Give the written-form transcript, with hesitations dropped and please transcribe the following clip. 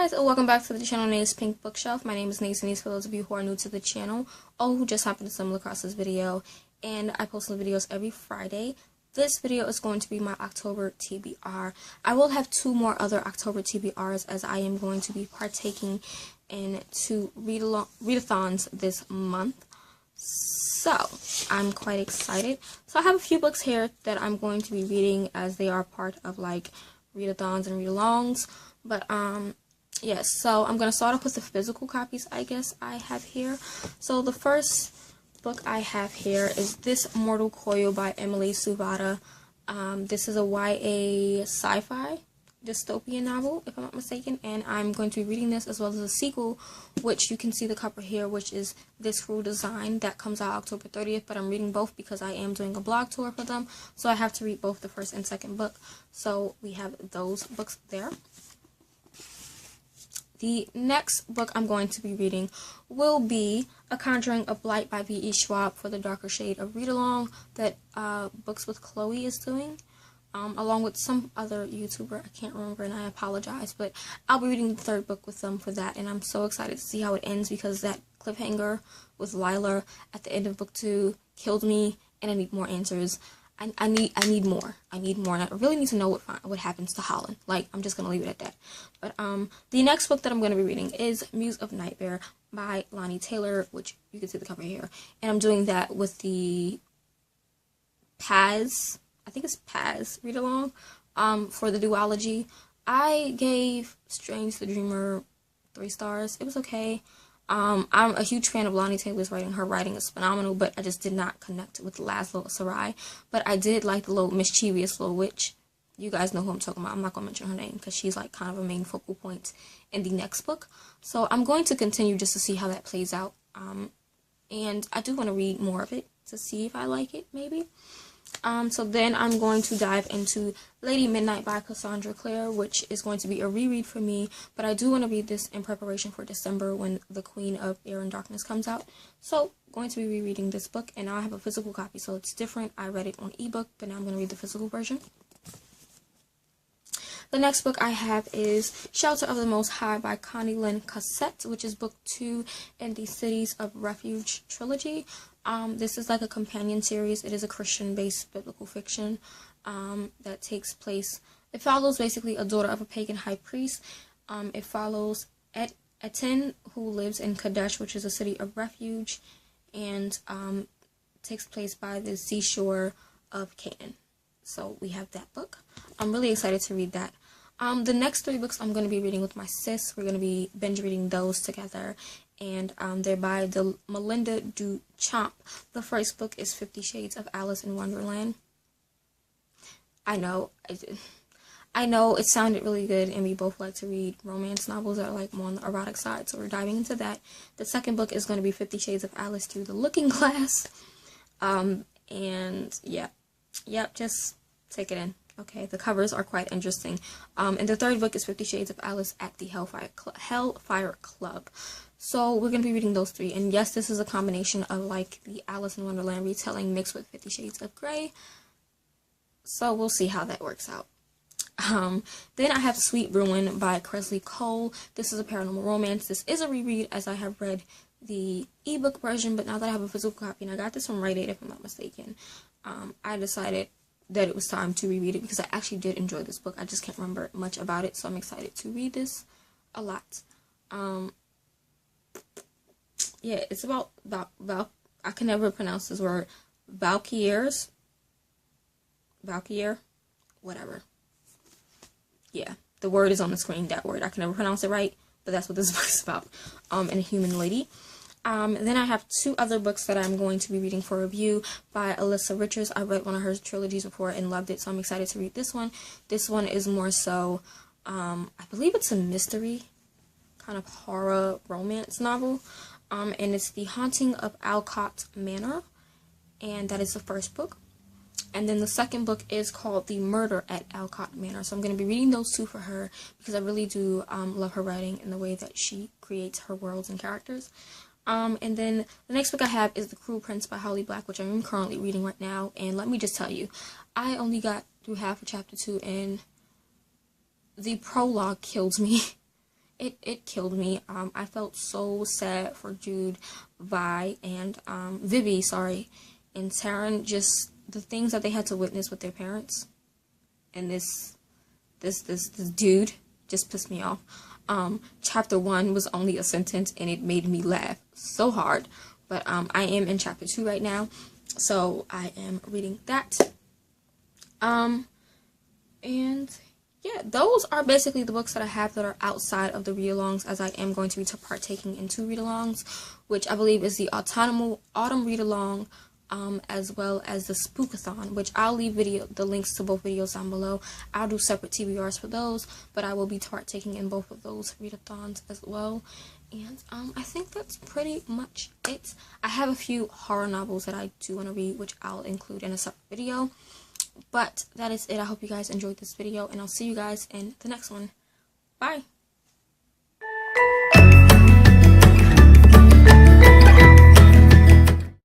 guys, and welcome back to the channel Nate's Pink Bookshelf. My name is Nate for those of you who are new to the channel or who just happened to stumble across this video, and I post new videos every Friday. This video is going to be my October TBR. I will have two more other October TBRs as I am going to be partaking in two readathons this month. So, I'm quite excited. So I have a few books here that I'm going to be reading as they are part of like Readathons and Readalongs. But yes, so I'm going to start off with the physical copies I guess I have here. So the first book I have here is This Mortal Coil by Emily Suvada. This is a YA sci-fi dystopian novel, if I'm not mistaken, and I'm going to be reading this as well as a sequel, which you can see the cover here, which is This Cruel Design, that comes out October 30th, but I'm reading both because I am doing a blog tour for them, so I have to read both the first and second book. So we have those books there. The next book I'm going to be reading will be A Conjuring of Blight by V.E. Schwab for the darker shade of Readalong that Books with Chloe is doing, along with some other YouTuber. I can't remember and I apologize, but I'll be reading the third book with them for that, and I'm so excited to see how it ends because that cliffhanger with Lila at the end of book 2 killed me, and I need more answers. I need more, and I really need to know what happens to Holland. Like, I'm just gonna leave it at that. But the next book that I'm gonna be reading is Muse of Nightmare by Lonnie Taylor, which you can see the cover here, and I'm doing that with the Paz, I think it's Paz read along, for the duology. I gave Strange the Dreamer 3 stars. It was okay. I'm a huge fan of Lonnie Taylor's writing. Her writing is phenomenal, but I just did not connect with Laszlo Sarai. But I did like the little mischievous little witch. You guys know who I'm talking about. I'm not going to mention her name because she's like kind of a main focal point in the next book. So I'm going to continue just to see how that plays out. And I do want to read more of it to see if I like it, maybe. So then I'm going to dive into Lady Midnight by Cassandra Clare, which is going to be a reread for me, but I do want to read this in preparation for December when The Queen of Air and Darkness comes out. So, going to be rereading this book, and now I have a physical copy, so it's different. I read it on ebook, but now I'm going to read the physical version. The next book I have is Shelter of the Most High by Connie Lynn Cassette, which is book 2 in the Cities of Refuge trilogy. This is like a companion series. It is a Christian-based biblical fiction that takes place. It follows basically a daughter of a pagan high priest. It follows Eten, who lives in Kadesh, which is a city of refuge, and takes place by the seashore of Canaan. So we have that book. I'm really excited to read that. The next 3 books I'm going to be reading with my sis. We're going to be binge reading those together. And they're by Melinda Duchamp. The first book is 50 Shades of Alice in Wonderland. I know it sounded really good, and we both like to read romance novels that are like more on the erotic side, so we're diving into that. The second book is going to be 50 Shades of Alice Through the Looking Glass. And yeah. Yep, just take it in. Okay, the covers are quite interesting. And the third book is 50 Shades of Alice at the Hellfire Club. So we're going to be reading those 3. And yes, this is a combination of like the Alice in Wonderland retelling mixed with 50 Shades of Grey. So we'll see how that works out. Then I have Sweet Ruin by Cresley Cole. This is a paranormal romance. This is a reread as I have read the ebook version, but now that I have a physical copy, and I got this from Rite Aid if I'm not mistaken, I decided that it was time to reread it because I actually did enjoy this book. I just can't remember much about it, so I'm excited to read this a lot. Yeah, it's about I can never pronounce this word, Valkyrie, whatever. Yeah, the word is on the screen, that word. I can never pronounce it right, but that's what this book is about. And a human lady. Then I have 2 other books that I'm going to be reading for review by Alyssa Richards. I read one of her trilogies before and loved it, so I'm excited to read this one. This one is more so, I believe it's a mystery, kind of horror romance novel. And it's The Haunting of Alcott Manor, and that is the first book. And then the second book is called The Murder at Alcott Manor. So I'm going to be reading those 2 for her because I really do love her writing and the way that she creates her worlds and characters. And then the next book I have is The Cruel Prince by Holly Black, which I'm currently reading right now. And let me just tell you, I only got through half of chapter 2 and the prologue killed me. it killed me. I felt so sad for Jude, Vi, and Vivi, sorry, and Taryn. Just the things that they had to witness with their parents, and this dude just pissed me off. Chapter 1 was only a sentence, and it made me laugh so hard. But I am in chapter 2 right now, so I am reading that. And yeah, those are basically the books that I have that are outside of the read-alongs, as I am going to be partaking in 2 read-alongs, which I believe is the autumn read-along, as well as the spookathon, which I'll leave the links to both videos down below. I'll do separate TBRs for those, but I will be partaking in both of those readathons as well. And I think that's pretty much it. I have a few horror novels that I do want to read, which I'll include in a separate video. But that is it. I hope you guys enjoyed this video, and I'll see you guys in the next one. Bye!